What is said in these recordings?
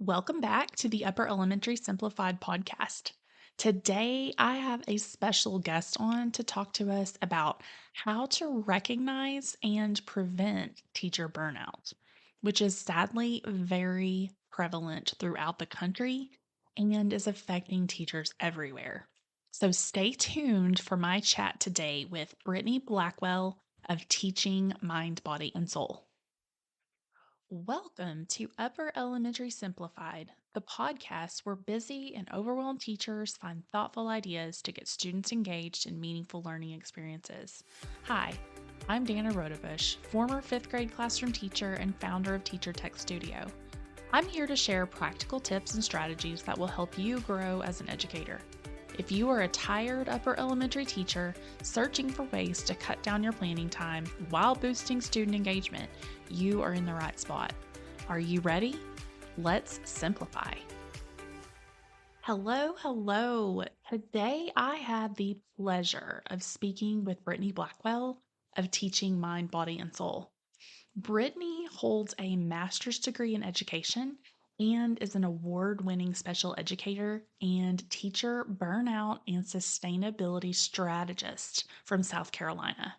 Welcome back to the Upper Elementary Simplified podcast. Today, I have a special guest on to talk to us about how to recognize and prevent teacher burnout, which is sadly very prevalent throughout the country and is affecting teachers everywhere. So, stay tuned for my chat today with Brittany Blackwell of Teaching Mind, Body, and Soul. Welcome to Upper Elementary Simplified, the podcast where busy and overwhelmed teachers find thoughtful ideas to get students engaged in meaningful learning experiences. Hi, I'm Danna Rodebush, former fifth grade classroom teacher and founder of Teacher Tech Studio. I'm here to share practical tips and strategies that will help you grow as an educator. If you are a tired upper elementary teacher searching for ways to cut down your planning time while boosting student engagement, you are in the right spot. Are you ready? Let's simplify. Hello, hello. Today I had the pleasure of speaking with Brittany Blackwell of Teaching Mind, Body, and Soul. Brittany holds a master's degree in education and is an award winning special educator and teacher burnout and sustainability strategist from South Carolina.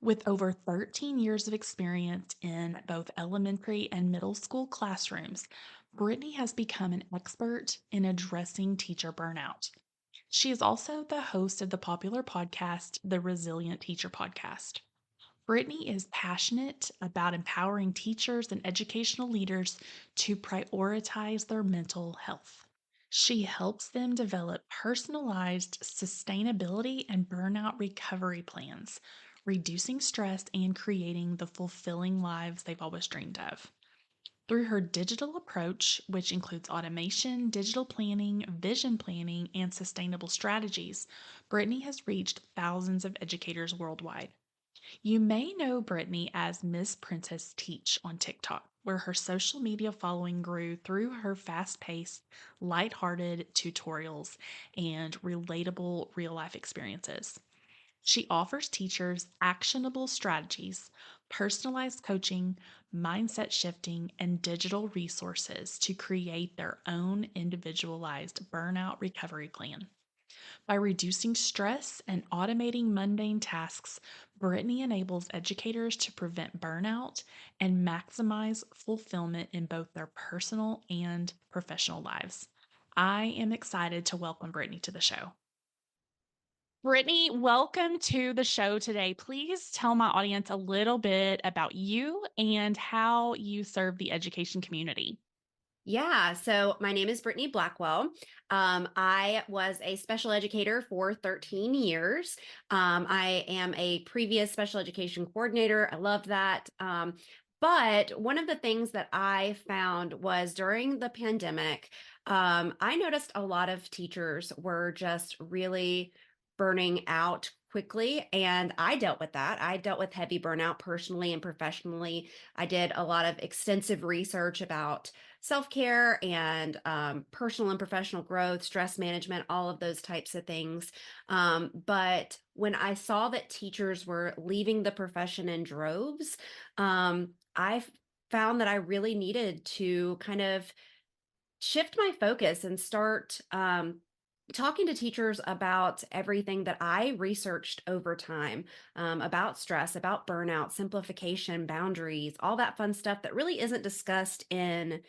With over 13 years of experience in both elementary and middle school classrooms, Brittany has become an expert in addressing teacher burnout. She is also the host of the popular podcast, the Resilient Teacher Podcast. Brittany is passionate about empowering teachers and educational leaders to prioritize their mental health. She helps them develop personalized sustainability and burnout recovery plans, reducing stress and creating the fulfilling lives they've always dreamed of. Through her digital approach, which includes automation, digital planning, vision planning, and sustainable strategies, Brittany has reached thousands of educators worldwide. You may know Brittany as Miss Princess Teach on TikTok, where her social media following grew through her fast paced, lighthearted tutorials and relatable real life experiences. She offers teachers actionable strategies, personalized coaching, mindset shifting, and digital resources to create their own individualized burnout recovery plan. By reducing stress and automating mundane tasks, Brittany enables educators to prevent burnout and maximize fulfillment in both their personal and professional lives. I am excited to welcome Brittany to the show. Brittany, welcome to the show today. Please tell my audience a little bit about you and how you serve the education community. Yeah, so my name is Brittany Blackwell. I was a special educator for 13 years. I am a previous special education coordinator. I love that. But one of the things that I found was during the pandemic, I noticed a lot of teachers were just really burning out quickly. And I dealt with that. I dealt with heavy burnout personally and professionally. I did a lot of extensive research about self-care and personal and professional growth, stress management, all of those types of things. But when I saw that teachers were leaving the profession in droves, I found that I really needed to kind of shift my focus and start talking to teachers about everything that I researched over time, about stress, about burnout, simplification, boundaries, all that fun stuff that really isn't discussed in,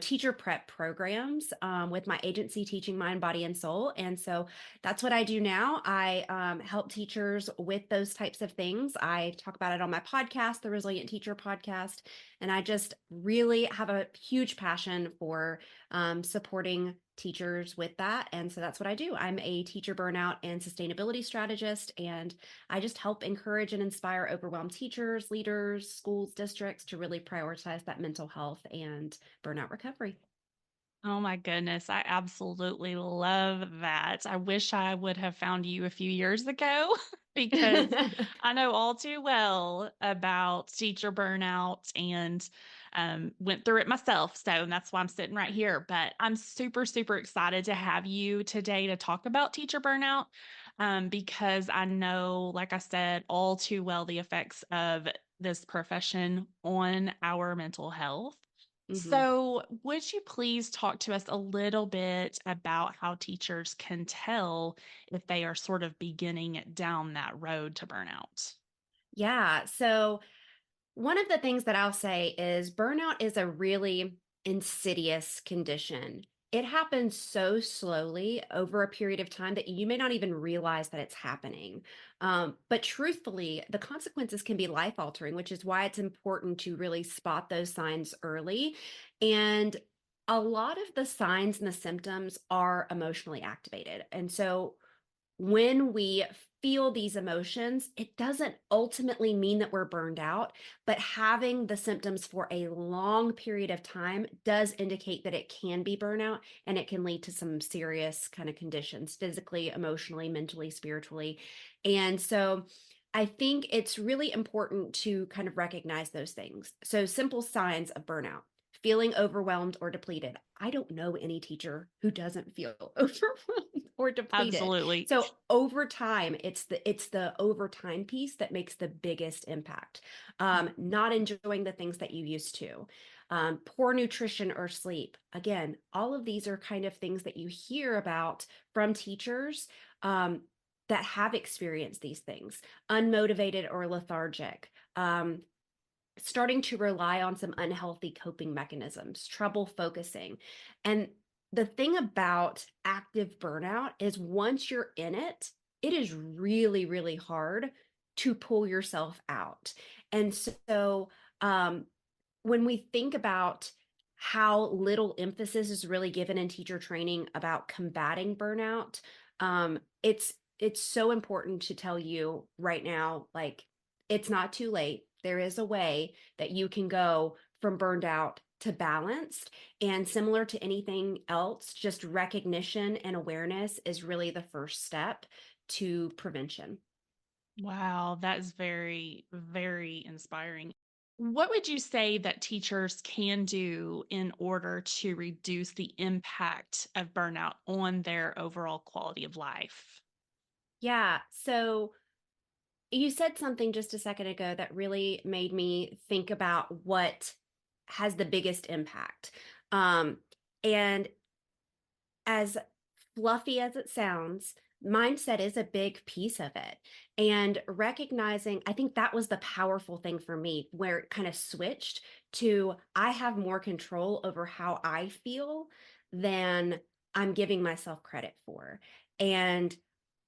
teacher prep programs, with my agency Teaching Mind, Body, and Soul. And so that's what I do now. I help teachers with those types of things. I talk about it on my podcast, the Resilient Teacher Podcast. And I just really have a huge passion for supporting teachers with that. And so that's what I do. I'm a teacher burnout and sustainability strategist, and I just help encourage and inspire overwhelmed teachers, leaders, schools, districts to really prioritize that mental health and burnout recovery. Oh my goodness, I absolutely love that. I wish I would have found you a few years ago because I know all too well about teacher burnout and went through it myself. So that's why I'm sitting right here. But I'm super, super excited to have you today to talk about teacher burnout because I know, like I said, all too well the effects of this profession on our mental health. Mhm. So, would you please talk to us a little bit about how teachers can tell if they are sort of beginning down that road to burnout? Yeah. So, one of the things that I'll say is burnout is a really insidious condition. It happens so slowly over a period of time that you may not even realize that it's happening. But truthfully, the consequences can be life altering, which is why it's important to really spot those signs early. And a lot of the signs and the symptoms are emotionally activated. And so when we feel these emotions, it doesn't ultimately mean that we're burned out, but having the symptoms for a long period of time does indicate that it can be burnout and it can lead to some serious kind of conditions physically, emotionally, mentally, spiritually. And so I think it's really important to kind of recognize those things. So, simple signs of burnout. Feeling overwhelmed or depleted. I don't know any teacher who doesn't feel overwhelmed or depleted. Absolutely. So over time, it's the over time piece that makes the biggest impact. Not enjoying the things that you used to, poor nutrition or sleep. Again, all of these are kind of things that you hear about from teachers that have experienced these things. Unmotivated or lethargic. Starting to rely on some unhealthy coping mechanisms, trouble focusing. And the thing about active burnout is once you're in it, it is really, really hard to pull yourself out. And so, um, when we think about how little emphasis is really given in teacher training about combating burnout, it's so important to tell you right now, like it's not too late. There is a way that you can go from burned out to balanced. And similar to anything else, just recognition and awareness is really the first step to prevention. Wow, that is very, very inspiring. What would you say that teachers can do in order to reduce the impact of burnout on their overall quality of life? Yeah. So you said something just a second ago that really made me think about what has the biggest impact. Um, and as fluffy as it sounds, mindset is a big piece of it. And recognizing, I think that was the powerful thing for me, where it kind of switched to I have more control over how I feel than I'm giving myself credit for. And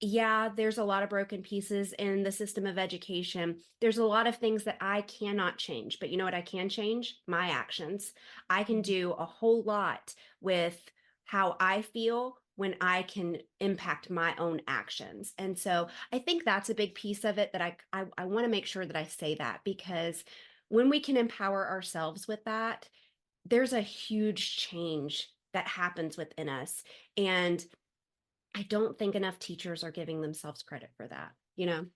yeah, there's a lot of broken pieces in the system of education. There's a lot of things that I cannot change, but you know what I can change? My actions. I can Mhm. do a whole lot with how I feel when I can impact my own actions. And so I think that's a big piece of it that I want to make sure that I say that because when we can empower ourselves with that, there's a huge change that happens within us. And I don't think enough teachers are giving themselves credit for that, you know?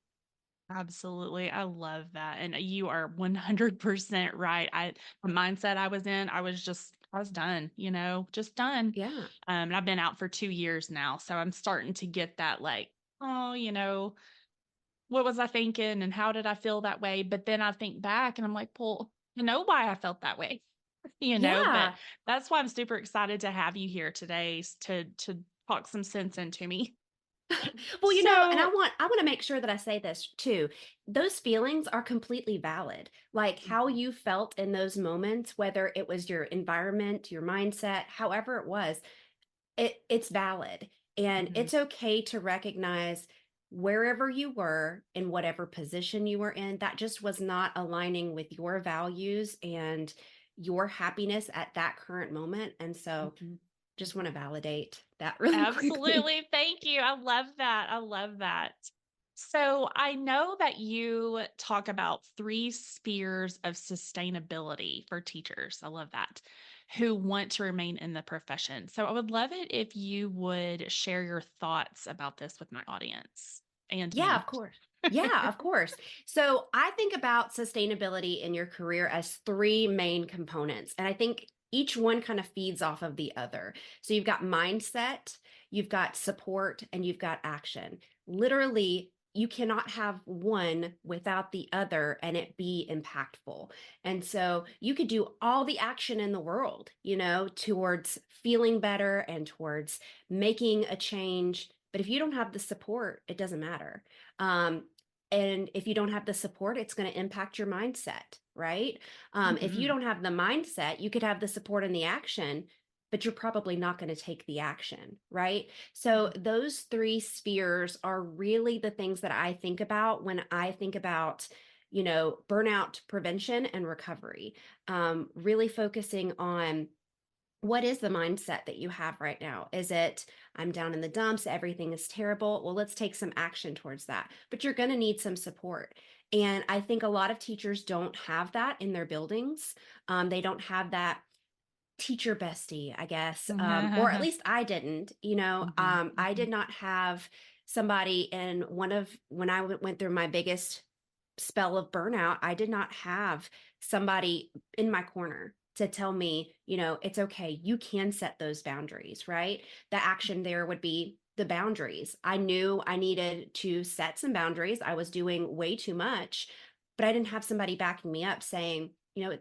Absolutely. I love that. And you are 100% right. The mindset I was in, I was done, just done. Yeah. And I've been out for 2 years now. So I'm starting to get that, like, oh, what was I thinking and how did I feel that way? But then I think back and I'm like, well, I know why I felt that way, but Yeah. that's why I'm super excited to have you here today to talk some sense into me. Well, and I So, want I want to make sure that I say this too. Those feelings are completely valid. Like how Mhm, you felt in those moments, whether it was your environment, your mindset, however it was, it's valid. And mhm. it's okay to recognize wherever you were in whatever position you were in, that just was not aligning with your values and your happiness at that current moment. And so Mhm. just want to validate that really quickly. Absolutely. Thank you. I love that. I love that. So I know that you talk about three spheres of sustainability for teachers. I love that. Who want to remain in the profession. So I would love it if you would share your thoughts about this with my audience and Yeah, me. of course. Yeah, of course. So I think about sustainability in your career as three main components. And I think each one kind of feeds off of the other. So you've got mindset, you've got support, and you've got action. Literally, you cannot have one without the other and it be impactful. And so you could do all the action in the world, towards feeling better and towards making a change. But if you don't have the support, it doesn't matter. Um, and if you don't have the support, it's going to impact your mindset, right? If you Mhm. don't have the mindset, you could have the support and the action, but you're probably not going to take the action, right? So those three spheres are really the things that I think about when I think about, burnout prevention and recovery. Really focusing on what is the mindset that you have right now? Is it, I'm down in the dumps, everything is terrible? Well, let's take some action towards that. But you're going to need some support. And I think a lot of teachers don't have that in their buildings. They don't have that teacher bestie, I guess, or at Mhm. least I didn't. Mhm. I Mhm. did not have somebody in when I went through my biggest spell of burnout. I did not have somebody in my corner to tell me, it's okay. You can set those boundaries, right? The action there would be the boundaries. I knew I needed to set some boundaries. I was doing way too much, but I didn't have somebody backing me up saying,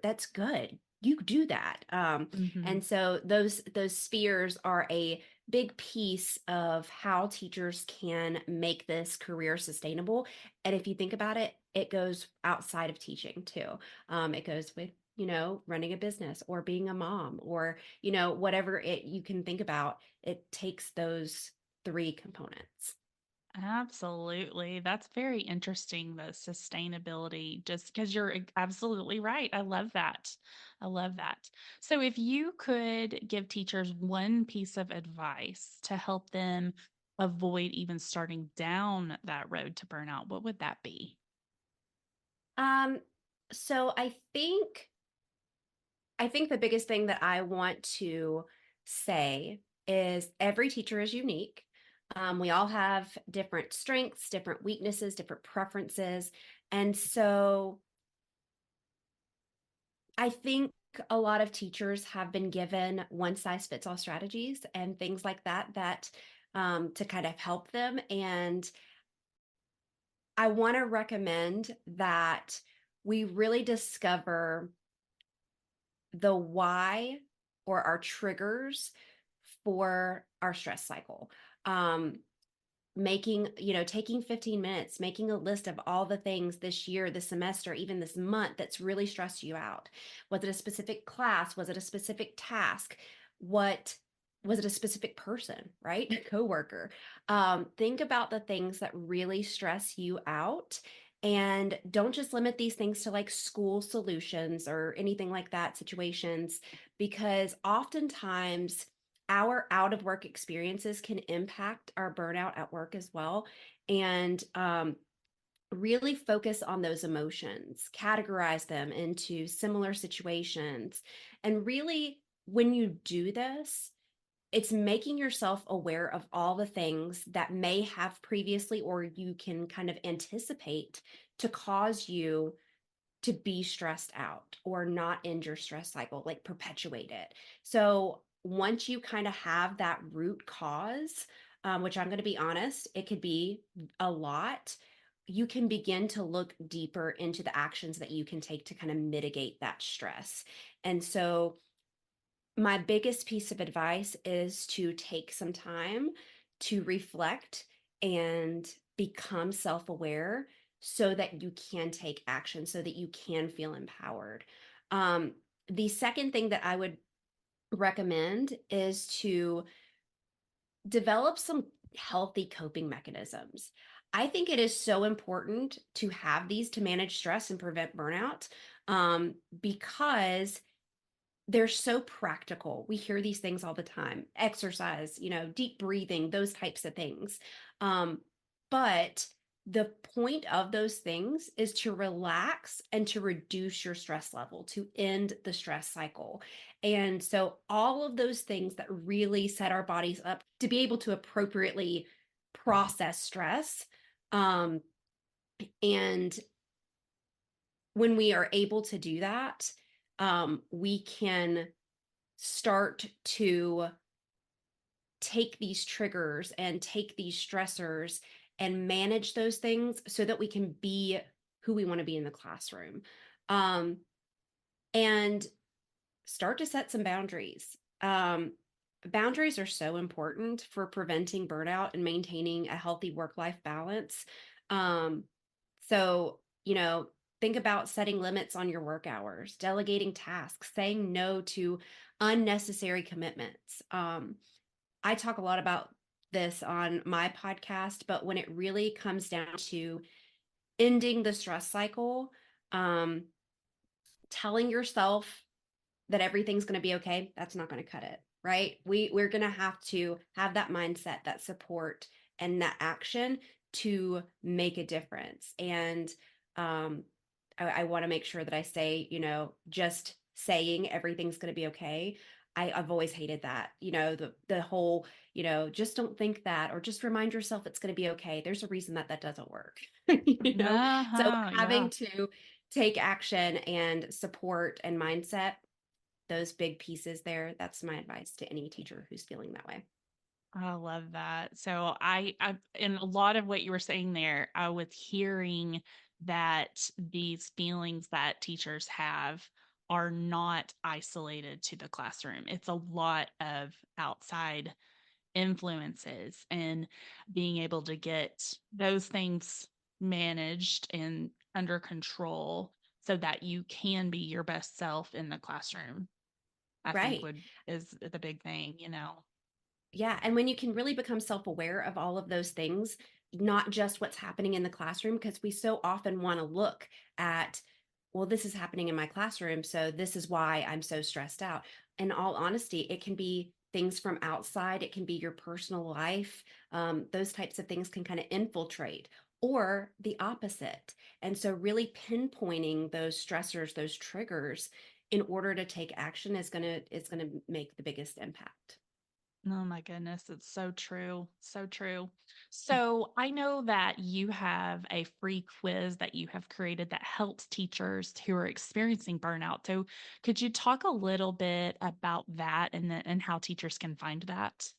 that's good. You do that. Mhm. And so those spheres are a big piece of how teachers can make this career sustainable. And if you think about it, it goes outside of teaching too. It goes with, running a business or being a mom or, whatever it you can think about. It takes those three components. Absolutely. That's very interesting, the sustainability, just because you're absolutely right. I love that. I love that. So, if you could give teachers one piece of advice to help them avoid even starting down that road to burnout, what would that be? Um, so I think the biggest thing that I want to say is every teacher is unique. We all have different strengths, different weaknesses, different preferences. And so I think a lot of teachers have been given one size fits all strategies and things like that to kind of help them. And I want to recommend that we really discover the why or our triggers for our stress cycle. Um, taking 15 minutes, making a list of all the things this year, this semester, even this month that's really stressed you out. Was it a specific class? Was it a specific task? What was it a specific person, right? A coworker. Think about the things that really stress you out and don't just limit these things to like school solutions or anything like that situations, because oftentimes our out of work experiences can impact our burnout at work as well. And really focus on those emotions, categorize them into similar situations. And really, when you do this, it's making yourself aware of all the things that may have previously or you can kind of anticipate to cause you to be stressed out or not end your stress cycle, like perpetuate it. So once you kind of have that root cause, which I'm going to be honest, it could be a lot, you can begin to look deeper into the actions that you can take to kind of mitigate that stress. And so my biggest piece of advice is to take some time to reflect and become self aware so that you can take action, so that you can feel empowered. Um, the second thing that I would recommend is to develop some healthy coping mechanisms. I think it is so important to have these to manage stress and prevent burnout, because they're so practical. We hear these things all the time. Exercise, deep breathing, those types of things. But the point of those things is to relax and to reduce your stress level, to end the stress cycle. And so all of those things that really set our bodies up to be able to appropriately process stress. Um, and when we are able to do that, we can start to take these triggers and take these stressors and manage those things so that we can be who we want to be in the classroom. Um, and start to set some boundaries. Boundaries are so important for preventing burnout and maintaining a healthy work-life balance. Um, so, think about setting limits on your work hours, delegating tasks, saying no to unnecessary commitments. I talk a lot about this on my podcast, but when it really comes down to ending the stress cycle, um, telling yourself that everything's going to be okay, that's not going to cut it, right? We're going to have to have that mindset, that support, and that action to make a difference. And um, I want to make sure that I say, just saying everything's going to be okay. I've always hated that, the whole, just don't think that, or just remind yourself it's going to be okay. There's a reason that that doesn't work, So Uh-huh, having yeah. to take action and support and mindset, those big pieces there, that's my advice to any teacher who's feeling that way. I love that. So I in a lot of what you were saying there, I was hearing that these feelings that teachers have are not isolated to the classroom. It's a lot of outside influences, and being able to get those things managed and under control so that you can be your best self in the classroom, I think Right. would is the big thing. Yeah. And when you can really become self aware of all of those things, not just what's happening in the classroom, because we so often want to look at, well, this is happening in my classroom. So this is why I'm so stressed out. In all honesty, it can be things from outside, it can be your personal life. Those types of things can kind of infiltrate, or the opposite. And so, really pinpointing those stressors, those triggers, in order to take action is gonna make the biggest impact. Oh my goodness, it's so true. So true. So I know that you have a free quiz that you have created that helps teachers who are experiencing burnout. So could you talk a little bit about that and how teachers can find that?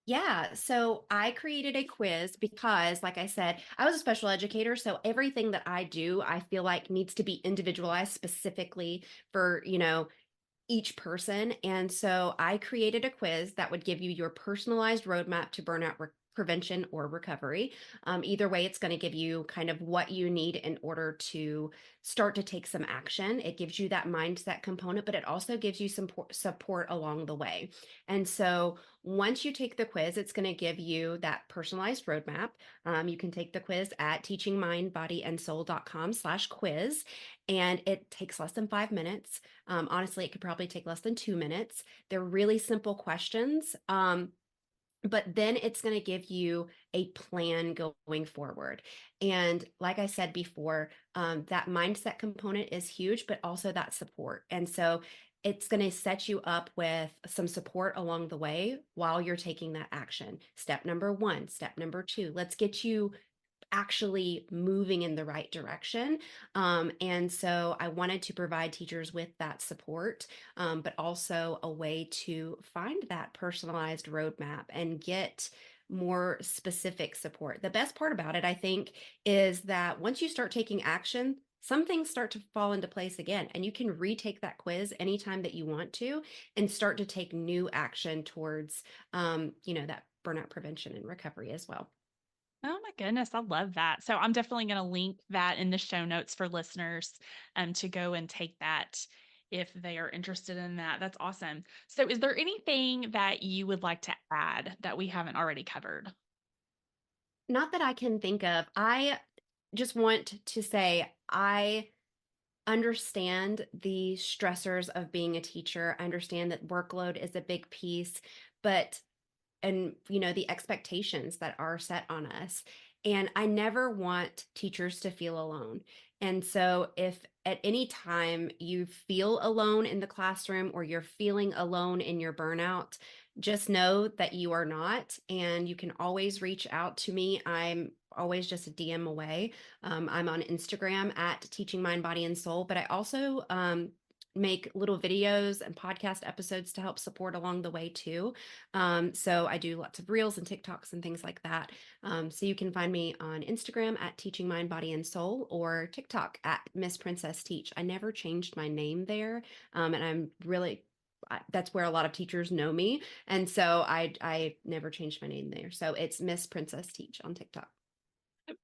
Yeah, so I created a quiz because, like I said, I was a special educator. So everything that I do, I feel like needs to be individualized specifically for, each person. And so I created a quiz that would give you your personalized roadmap to burnout prevention or recovery. Either way, it's going to give you kind of what you need in order to start to take some action. It gives you that mindset component, but it also gives you some support along the way. And so once you take the quiz, it's going to give you that personalized roadmap. You can take the quiz at teachingmindbodyandsoul.com/quiz, and it takes less than 5 minutes. Honestly, it could probably take less than 2 minutes. They're really simple questions. But then it's going to give you a plan going forward. And like I said before, that mindset component is huge, but also that support. And so it's going to set you up with some support along the way while you're taking that action. Step number one, step number two, let's get you actually moving in the right direction. And so I wanted to provide teachers with that support, but also a way to find that personalized roadmap and get more specific support. The best part about it, I think, is that once you start taking action, some things start to fall into place again, and you can retake that quiz anytime that you want to and start to take new action towards, that burnout prevention and recovery as well. Oh my goodness, I love that. So I'm definitely going to link that in the show notes for listeners to go and take that if they are interested in that. That's awesome. So is there anything that you would like to add that we haven't already covered? Not that I can think of. I just want to say I understand the stressors of being a teacher. I understand that workload is a big piece, but and the expectations that are set on us, and I never want teachers to feel alone. And so if at any time you feel alone in the classroom or you're feeling alone in your burnout, just know that you are not, and you can always reach out to me. I'm always just a DM away. I'm on Instagram at Teaching Mind Body and Soul, but I also make little videos and podcast episodes to help support along the way too. So I do lots of reels and TikToks and things like that. So you can find me on Instagram at Teaching Mind, Body, and Soul, or TikTok at Miss Princess Teach. I never changed my name there, and I'm really that's where a lot of teachers know me, and so I never changed my name there. So it's Miss Princess Teach on TikTok.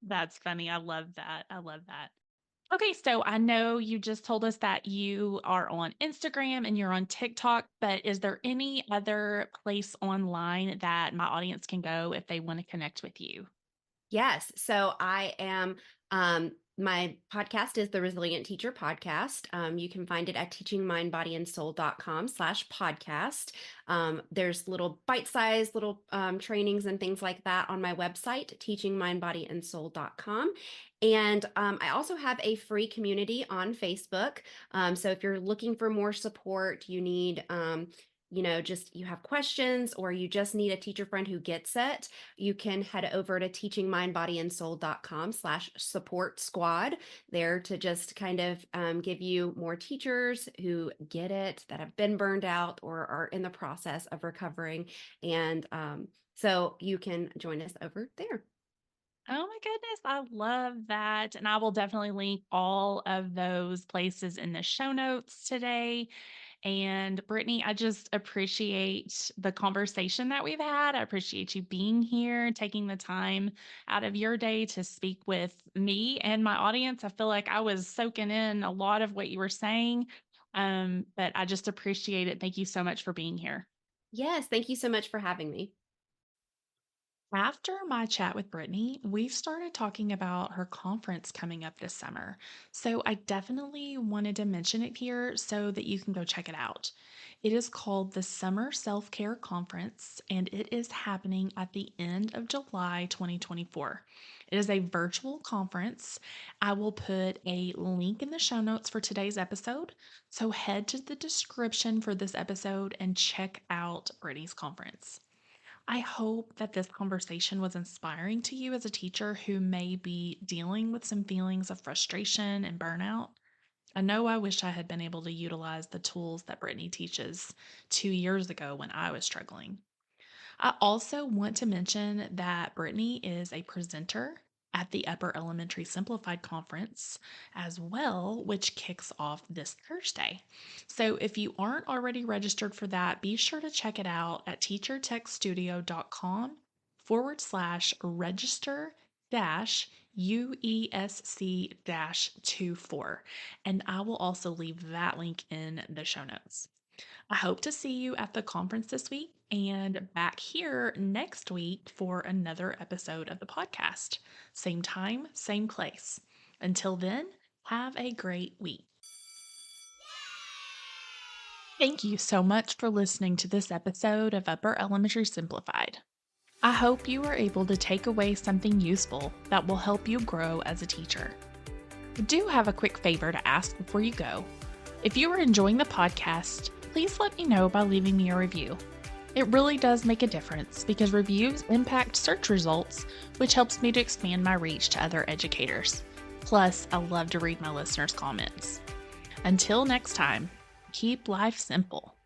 That's funny. I love that. I love that. Okay, so I know you just told us that you are on Instagram and you're on TikTok, but is there any other place online that my audience can go if they want to connect with you? Yes. So I am, my podcast is the Resilient Teacher Podcast. You can find it at teachingmindbodyandsoul.com/podcast. There's little bite-sized little trainings and things like that on my website, teachingmindbodyandsoul.com. And I also have a free community on Facebook. So if you're looking for more support, you need, just you have questions or you just need a teacher friend who gets it, you can head over to teachingmindbodyandsoul.com/support squad there to just kind of give you more teachers who get it, that have been burned out or are in the process of recovering. And so you can join us over there. Oh my goodness, I love that. And I will definitely link all of those places in the show notes today. And Brittany, I just appreciate the conversation that we've had. I appreciate you being here, taking the time out of your day to speak with me and my audience. I feel like I was soaking in a lot of what you were saying, but I just appreciate it. Thank you so much for being here. Yes, thank you so much for having me. After my chat with Brittany, we started talking about her conference coming up this summer. So I definitely wanted to mention it here so that you can go check it out. It is called the Summer Self Care Conference, and it is happening at the end of July 2024. It is a virtual conference. I will put a link in the show notes for today's episode. So head to the description for this episode and check out Brittany's conference. I hope that this conversation was inspiring to you as a teacher who may be dealing with some feelings of frustration and burnout. I know I wish I had been able to utilize the tools that Brittany teaches 2 years ago when I was struggling. I also want to mention that Brittany is a presenter at the Upper Elementary Simplified conference as well, which kicks off this Thursday. So if you aren't already registered for that, be sure to check it out at teachertechstudio.com/register UESC 24. And I will also leave that link in the show notes. I hope to see you at the conference this week and back here next week for another episode of the podcast. Same time, same place. Until then, have a great week. Thank you so much for listening to this episode of Upper Elementary Simplified. I hope you were able to take away something useful that will help you grow as a teacher. I do have a quick favor to ask before you go. If you are enjoying the podcast, please let me know by leaving me a review. It really does make a difference because reviews impact search results, which helps me to expand my reach to other educators. Plus, I love to read my listeners' comments. Until next time, keep life simple.